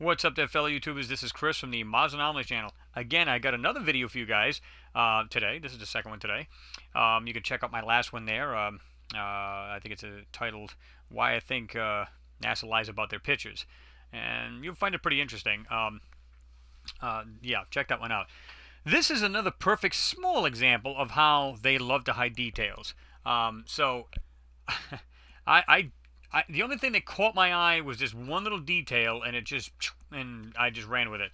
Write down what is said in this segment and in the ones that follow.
What's up there, fellow YouTubers? This is Chris from the Anomalies channel. Again, I got another video for you guys today. This is the second one today. You can check out my last one there. I think it's titled "Why I Think NASA Lies About Their Pictures," and you'll find it pretty interesting. Yeah, check that one out. This is another perfect small example of how they love to hide details. So, the only thing that caught my eye was this one little detail, and I just ran with it.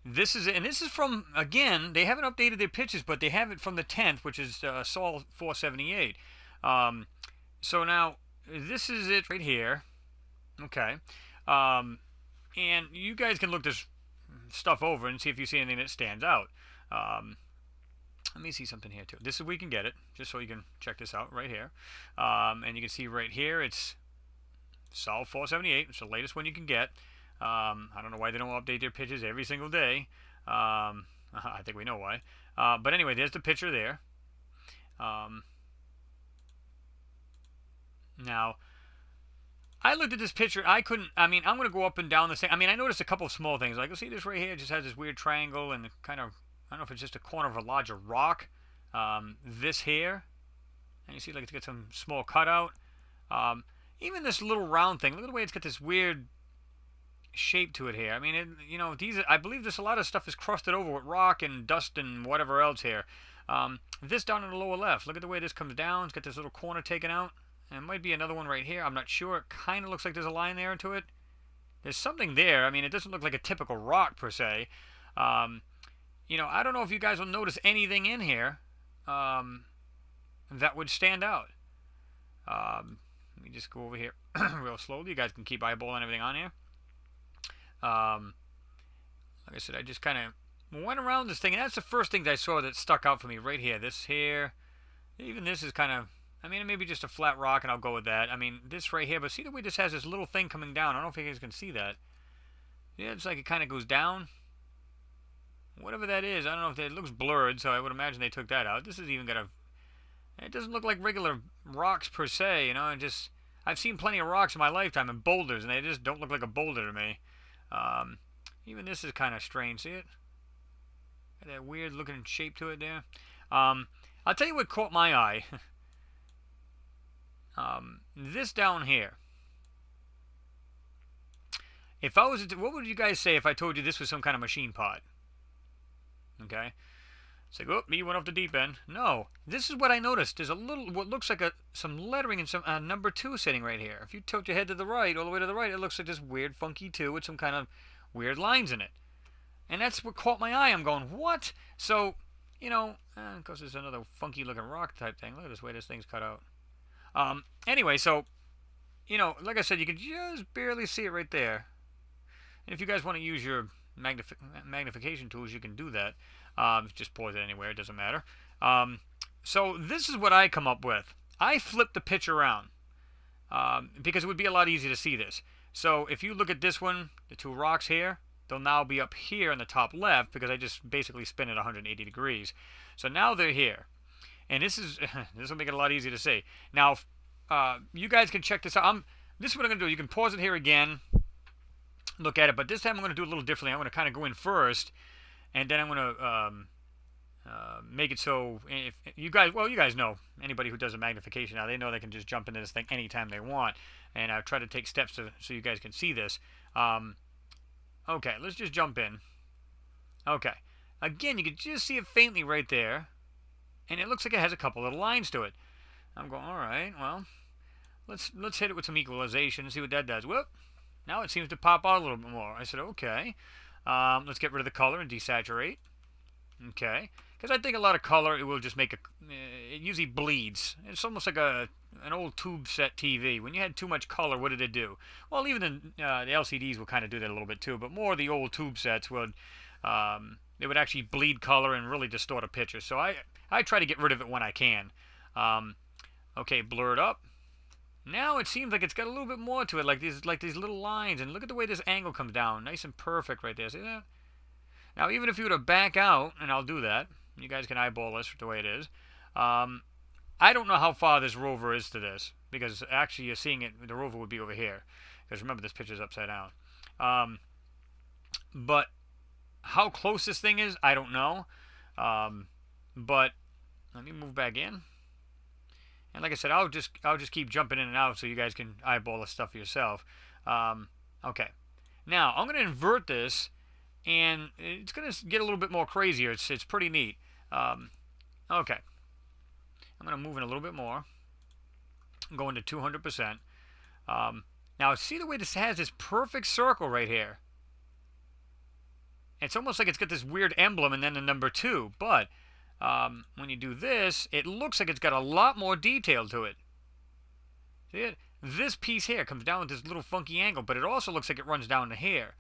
This is from, again, they haven't updated their pictures, but they have it from the 10th, which is Sol478. So now this is it right here. Okay, and you guys can look this stuff over and see if you see anything that stands out. Let me see something here too. This is where you can get it, just so you can check this out right here. And you can see right here, it's Sol478. It's the latest one you can get. I don't know why they don't update their pictures every single day. I think we know why. But anyway, there's the picture there. Now, I looked at this picture. I'm going to go up and down the thing. I noticed a couple of small things. Like, see this right here? It just has this weird triangle and kind of, I don't know if it's just a corner of a larger rock. This here, and you see like it's got some small cutout. Even this little round thing. Look at the way it's got this weird shape to it here. I believe a lot of stuff is crusted over with rock and dust and whatever else here. This down in the lower left. Look at the way this comes down. It's got this little corner taken out. And it might be another one right here. I'm not sure. It kind of looks like there's a line there to it. There's something there. It doesn't look like a typical rock per se. I don't know if you guys will notice anything in here that would stand out. Let me just go over here real slowly. You guys can keep eyeballing everything on here. Like I said, I just kind of went around this thing, and that's the first thing that I saw that stuck out for me right here. This here, even this is kind of, it may be just a flat rock, and I'll go with that. This right here, but see the way this has this little thing coming down? I don't know if you guys can see that. Yeah, it's like it kind of goes down. Whatever that is, I don't know if it looks blurred, so I would imagine they took that out. This is even got it doesn't look like regular rocks per se, I've seen plenty of rocks in my lifetime and boulders, and they just don't look like a boulder to me. Even this is kind of strange, see it? Got that weird looking shape to it there. I'll tell you what caught my eye. This down here. What would you guys say if I told you this was some kind of machine pod? Okay. It's like, oh, you went off the deep end. No, this is what I noticed. There's what looks like some lettering and some number 2 sitting right here. If you tilt your head to the right, all the way to the right, it looks like this weird funky 2 with some kind of weird lines in it. And that's what caught my eye. I'm going, what? So, of course, there's another funky looking rock type thing. Look at this way this thing's cut out. Anyway, so, like I said, you can just barely see it right there. And if you guys want to use your magnification tools, you can do that. Just pause it anywhere, it doesn't matter. So this is what I come up with. I flipped the picture around because it would be a lot easier to see this. So if you look at this one, the 2 rocks here, they'll now be up here in the top left because I just basically spin it 180 degrees. So now they're here. And this will make it a lot easier to see. Now, you guys can check this out. This is what I'm going to do. You can pause it here again, look at it, but this time I'm going to do it a little differently. I'm going to kind of go in first, and then I'm going to make it so if you guys know, anybody who does a magnification now, they know they can just jump into this thing anytime they want, and I'll try to take steps so you guys can see this. Okay, let's just jump in. Okay, again, you can just see it faintly right there, and it looks like it has a couple little lines to it. I'm going, all right, well, let's hit it with some equalization and see what that does. Whoop. Now it seems to pop out a little bit more. I said, okay. Let's get rid of the color and desaturate. Okay. Because I think a lot of color, it will just make it usually bleeds. It's almost like an old tube set TV. When you had too much color, what did it do? Well, even the LCDs will kind of do that a little bit too, but more the old tube sets would, they would actually bleed color and really distort a picture. So I try to get rid of it when I can. Okay, blur it up. Now it seems like it's got a little bit more to it, like these little lines. And look at the way this angle comes down. Nice and perfect right there. See that? Now, even if you were to back out, and I'll do that. You guys can eyeball this the way it is. I don't know how far this rover is to this, because actually you're seeing it, the rover would be over here. because remember, this picture is upside down. But how close this thing is, I don't know. But let me move back in. And like I said, I'll just keep jumping in and out so you guys can eyeball this stuff for yourself. Okay. Now, I'm going to invert this, and it's going to get a little bit more crazier. It's pretty neat. Okay. I'm going to move in a little bit more. I'm going to 200%. Now, see the way this has this perfect circle right here? It's almost like it's got this weird emblem and then the number 2. But when you do this, it looks like it's got a lot more detail to it. See it? This piece here comes down with this little funky angle, but it also looks like it runs down to here.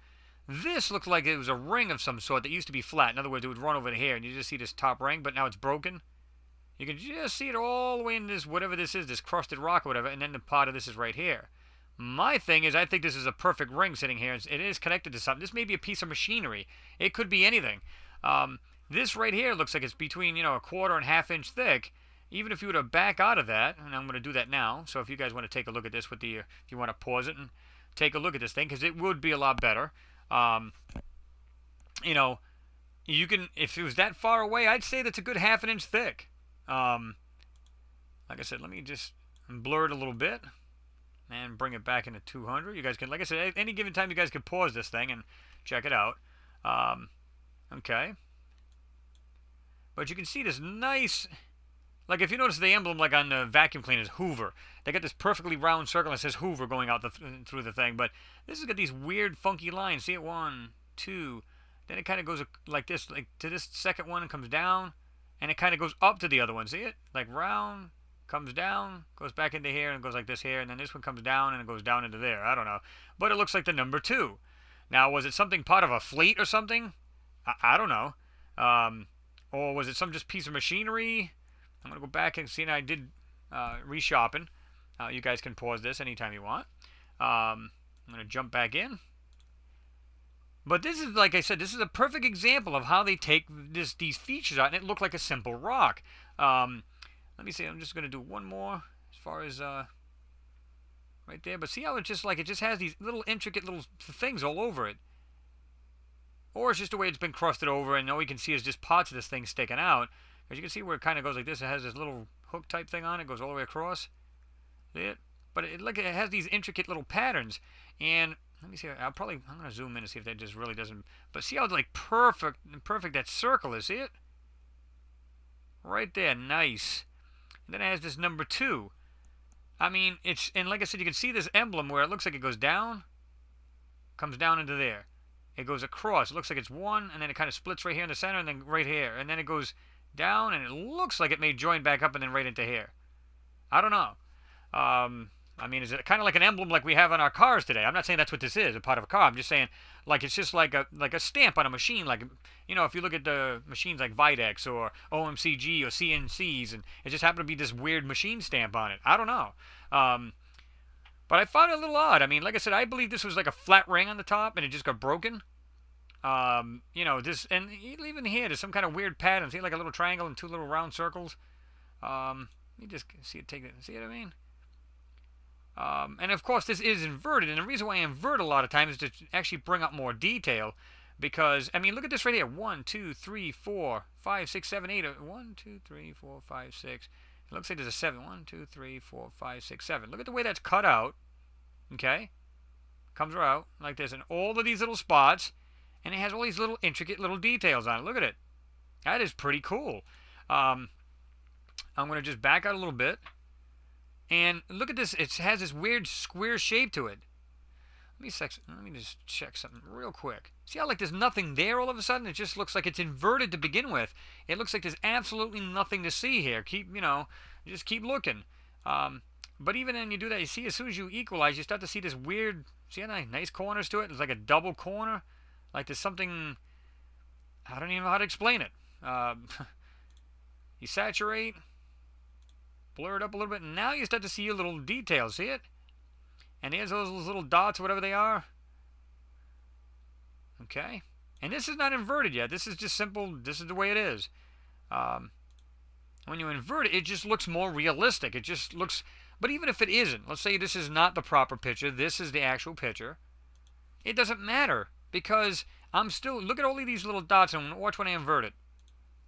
This looks like it was a ring of some sort that used to be flat. In other words, it would run over to here, and you just see this top ring, but now it's broken. You can just see it all the way in this, whatever this is, this crusted rock or whatever, and then the part of this is right here. My thing is, I think this is a perfect ring sitting here. It is connected to something. This may be a piece of machinery. It could be anything. This right here looks like it's between, you know, a 1/4 and 1/2 inch thick. Even if you were to back out of that, and I'm going to do that now, so if you guys want to take a look at this with the, if you want to pause it and take a look at this thing, because it would be a lot better. You know, you can, if it was that far away, I'd say that's a good 1/2 inch thick. Like I said, let me just blur it a little bit and bring it back into 200. You guys can, like I said, at any given time, you guys can pause this thing and check it out. Okay. But you can see this nice, like if you notice the emblem like on the vacuum cleaners, Hoover. They got this perfectly round circle that says Hoover going out through the thing. But this has got these weird funky lines. See it? 1, 2. Then it kind of goes like this, like to this second one and comes down. And it kind of goes up to the other one. See it? Like round, comes down, goes back into here, and goes like this here. And then this one comes down and it goes down into there. I don't know. But it looks like the number 2. Now, was it something part of a fleet or something? I don't know. Or was it some just piece of machinery? I'm going to go back and see. And I did reshopping. You guys can pause this anytime you want. I'm going to jump back in. But this is, like I said, this is a perfect example of how they take these features out and it looked like a simple rock. Let me see. I'm just going to do one more as far as right there. But see how it just has these little intricate little things all over it. Or it's just the way it's been crusted over, and all you can see is just parts of this thing sticking out. As you can see where it kind of goes like this, it has this little hook type thing on it, goes all the way across. See it? But it has these intricate little patterns. And let me see. I'm going to zoom in and see if that just really doesn't. But see how like perfect that circle is. See it? Right there, nice. And then it has this number 2. I mean, and like I said, you can see this emblem where it looks like it goes down, comes down into there. It goes across. It looks like it's 1, and then it kind of splits right here in the center, and then right here. And then it goes down, and it looks like it may join back up and then right into here. I don't know. I mean, is it kind of like an emblem like we have on our cars today? I'm not saying that's what this is, a part of a car. I'm just saying, like, it's just like a stamp on a machine. Like, you know, if you look at the machines like Videx or OMCG or CNCs, and it just happened to be this weird machine stamp on it. I don't know. But I found it a little odd. I mean, like I said, I believe this was like a flat ring on the top, and it just got broken. You know, this, and even here, there's some kind of weird pattern. See, like a little triangle and 2 little round circles. You just see it, see what I mean? And of course, this is inverted, and the reason why I invert a lot of times is to actually bring up more detail. Because, I mean, look at this right here. 1, 2, 3, 4, 5, 6, 7, 8. 1, 2, 3, 4, 5, 6. It looks like there's a 7. 1, 2, 3, 4, 5, 6, 7. Look at the way that's cut out. Okay? Comes out like this in all of these little spots. And it has all these little intricate little details on it. Look at it. That is pretty cool. I'm going to just back out a little bit. And look at this. It has this weird square shape to it. Let me just check something real quick. See how like there's nothing there all of a sudden? It just looks like it's inverted to begin with. It looks like there's absolutely nothing to see here. Just keep looking. But even when you do that, you see as soon as you equalize, you start to see this weird, see how nice corners to it? It's like a double corner. Like there's something, I don't even know how to explain it. You saturate, blur it up a little bit, and now you start to see your little details. See it? And here's those little dots, whatever they are. Okay? And this is not inverted yet. This is just simple. This is the way it is. When you invert it, it just looks more realistic. It just looks But even if it isn't, let's say this is not the proper picture, this is the actual picture, it doesn't matter, because I'm still, look at all of these little dots, and watch when I invert it.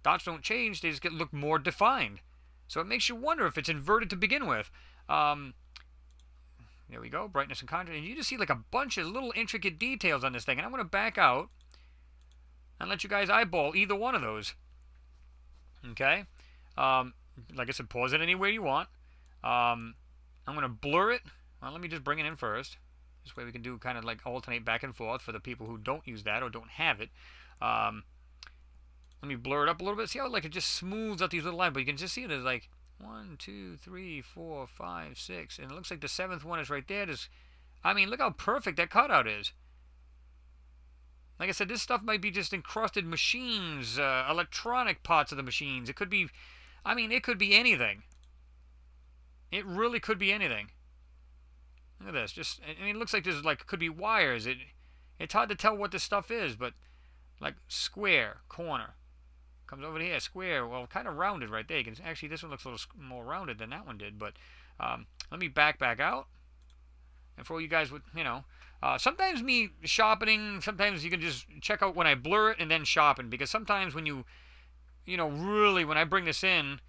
Dots don't change, they just look more defined. So it makes you wonder if it's inverted to begin with. There we go, brightness and contrast. And you just see like a bunch of little intricate details on this thing. And I'm going to back out and let you guys eyeball either one of those. Okay? Like I said, pause it anywhere you want. I'm going to blur it. Well, let me just bring it in first. This way we can do kind of like alternate back and forth for the people who don't use that or don't have it. Let me blur it up a little bit. See how like it just smooths out these little lines, but you can just see it as like 1, 2, 3, 4, 5, 6, and it looks like the 7th one is right there. I mean, look how perfect that cutout is. Like I said, this stuff might be just encrusted machines, electronic parts of the machines. It could be, I mean, it could be anything. It really could be anything. Look at this. Just, I mean, it looks like this like could be wires. It's hard to tell what this stuff is, but like square, corner. Comes over here, square, well, kind of rounded right there. You can actually, this one looks a little more rounded than that one did, but let me back out. And for all you guys with, you know, sometimes me sharpening, sometimes you can just check out when I blur it and then sharpen, because sometimes when you know, really, when I bring this in,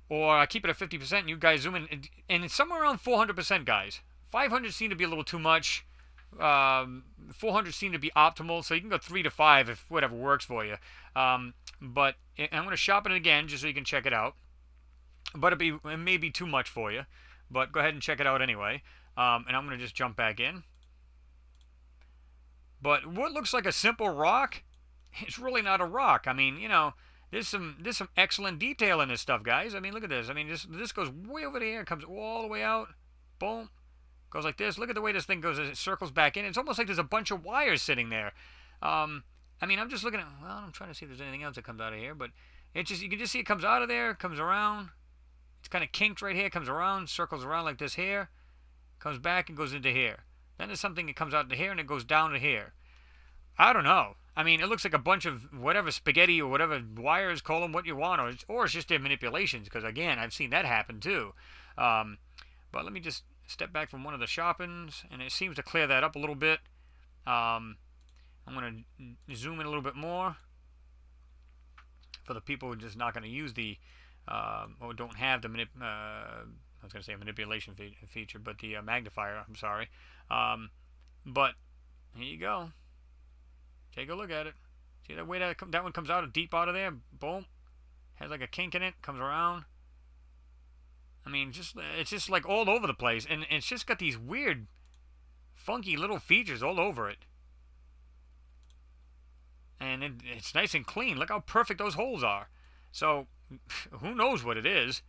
or I keep it at 50%, and you guys zoom in, and it's somewhere around 400%, guys. 500 seem to be a little too much. 400 seem to be optimal, so you can go 3 to 5 if whatever works for you. But I'm going to sharpen it again just so you can check it out. But it may be too much for you, but go ahead and check it out anyway. And I'm going to just jump back in. But what looks like a simple rock, it's really not a rock. I mean, you know, there's some excellent detail in this stuff, guys. I mean, look at this. I mean, this goes way over there, comes all the way out, boom. Goes like this. Look at the way this thing goes as it circles back in. It's almost like there's a bunch of wires sitting there. I mean, I'm just looking at, well, I'm trying to see if there's anything else that comes out of here, but it's just, you can just see it comes out of there, comes around. It's kind of kinked right here, comes around, circles around like this here, comes back and goes into here. Then there's something that comes out to here and it goes down to here. I don't know. I mean, it looks like a bunch of whatever spaghetti or whatever wires, call them what you want, or it's just their manipulations, because again, I've seen that happen too. But let me just step back from one of the sharpens, and it seems to clear that up a little bit. I'm going to zoom in a little bit more for the people who are just not going to use the, or don't have the, I was going to say a manipulation feature, but the magnifier, I'm sorry. But here you go. Take a look at it. See that way that one comes out deep out of there? Boom. Has like a kink in it, comes around. I mean, it's just like all over the place, and it's just got these weird, funky little features all over it. And it's nice and clean. Look how perfect those holes are. So, who knows what it is.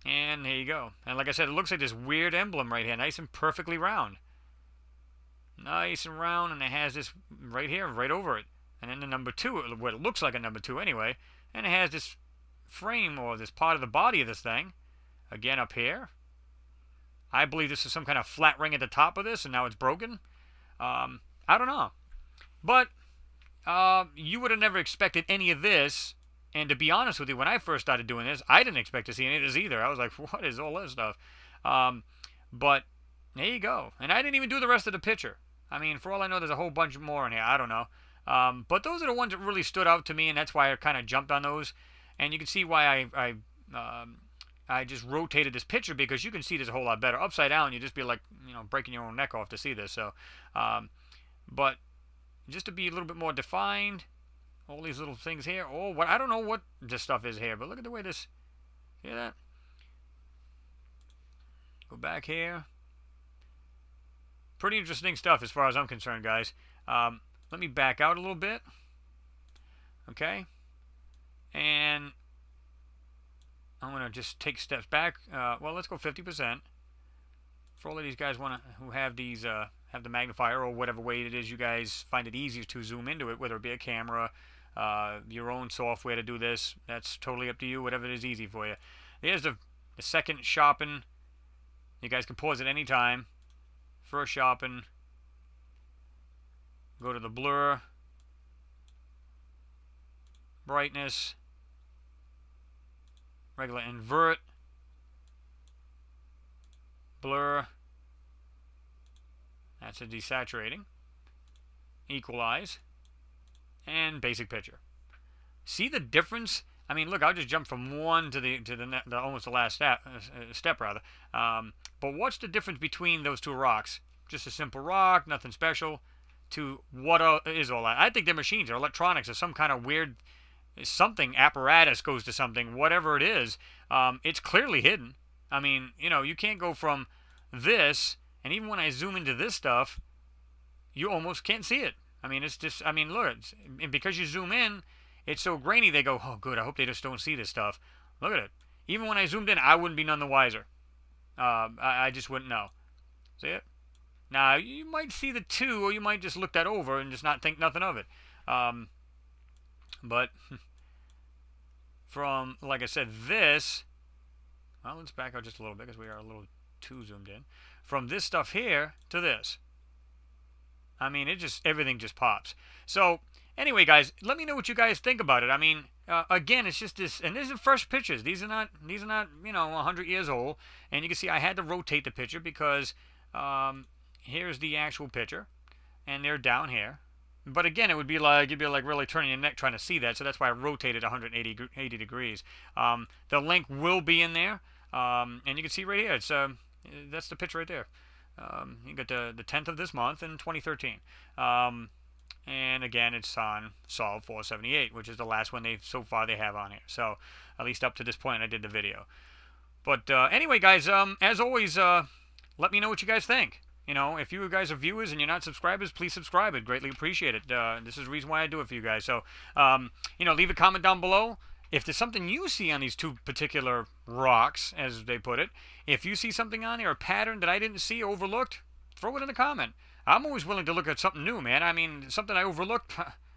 And there you go. And like I said, it looks like this weird emblem right here, nice and perfectly round. Nice and round, and it has this right here, right over it. And then the number 2, what it looks like a number 2 anyway, and it has this frame, or this part of the body of this thing, again up here. I believe this is some kind of flat ring at the top of this, and now it's broken. I don't know. But you would have never expected any of this. And to be honest with you, when I first started doing this, I didn't expect to see any of this either. I was like, what is all this stuff? But there you go. And I didn't even do the rest of the picture. I mean, for all I know, there's a whole bunch more in here. I don't know. But those are the ones that really stood out to me, and that's why I kind of jumped on those. And you can see why I just rotated this picture, because you can see this a whole lot better. Upside down, you'd just be like, you know, breaking your own neck off to see this. So, but just to be a little bit more defined, all these little things here. Oh, what, I don't know what this stuff is here, but look at the way this, hear that? Go back here. Pretty interesting stuff as far as I'm concerned, guys. Let me back out a little bit. Okay. And I'm going to just take steps back. Well, let's go 50%. For all of these guys who have these, have the magnifier, or whatever way it is you guys find it easier to zoom into it, whether it be a camera, your own software to do this, that's totally up to you, whatever it is easy for you. There's the second sharpen. You guys can pause at any time. First sharpen. Go to the blur. Brightness. Regular invert. blur. That's a desaturating. Equalize. And basic picture. See the difference? I mean, look, I'll just jump from one to the almost the last step rather. But watch the difference between those two rocks. Just a simple rock, nothing special, to what is all that. I think they're machines or electronics or some kind of weird something, apparatus goes to something, whatever it is. It's clearly hidden. I mean, you know, you can't go from this, and even when I zoom into this stuff, you almost can't see it. I mean, it's just, I mean, look, because you zoom in, it's so grainy, they go, oh, good, I hope they just don't see this stuff. Look at it. Even when I zoomed in, I wouldn't be none the wiser. I just wouldn't know. See it? Now, you might see the two, or you might just look that over and just not think nothing of it. But from, like I said, this, well, let's back out just a little bit because we are a little too zoomed in. From this stuff here to this. I mean, everything just pops. So, anyway, guys, let me know what you guys think about it. I mean, again, it's just this, and these are fresh pictures. These are not, you know, 100 years old. And you can see I had to rotate the picture because here's the actual picture, and they're down here. But again, you'd be like really turning your neck trying to see that. So that's why I rotated 180 degrees. The link will be in there, and you can see right here. It's that's the picture right there. You got the 10th of this month in 2013. And again, it's on Sol478, which is the last one so far they have on here. So at least up to this point, I did the video. But anyway, guys, as always, let me know what you guys think. You know, if you guys are viewers and you're not subscribers, please subscribe. I'd greatly appreciate it. This is the reason why I do it for you guys. So, you know, leave a comment down below. If there's something you see on these two particular rocks, as they put it, if you see something on there, a pattern that I didn't see, overlooked, throw it in a comment. I'm always willing to look at something new, man. I mean, something I overlooked,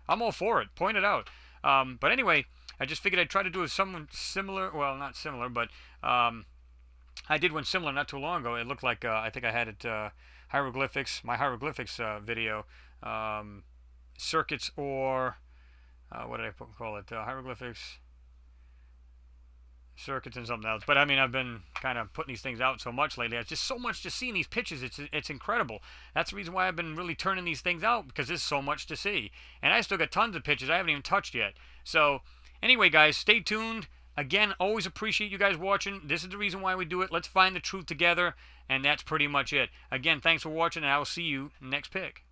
I'm all for it. Point it out. But anyway, I just figured I'd try to do something similar. Well, not similar, but I did one similar not too long ago. It looked like, I think I had it, hieroglyphics, my hieroglyphics video, circuits or, what did I call it? Hieroglyphics, circuits and something else. But I mean, I've been kind of putting these things out so much lately. It's just so much to see in these pictures. It's incredible. That's the reason why I've been really turning these things out, because there's so much to see. And I still got tons of pictures I haven't even touched yet. So anyway, guys, stay tuned. Again, always appreciate you guys watching. This is the reason why we do it. Let's find the truth together. And that's pretty much it. Again, thanks for watching, and I will see you next pick.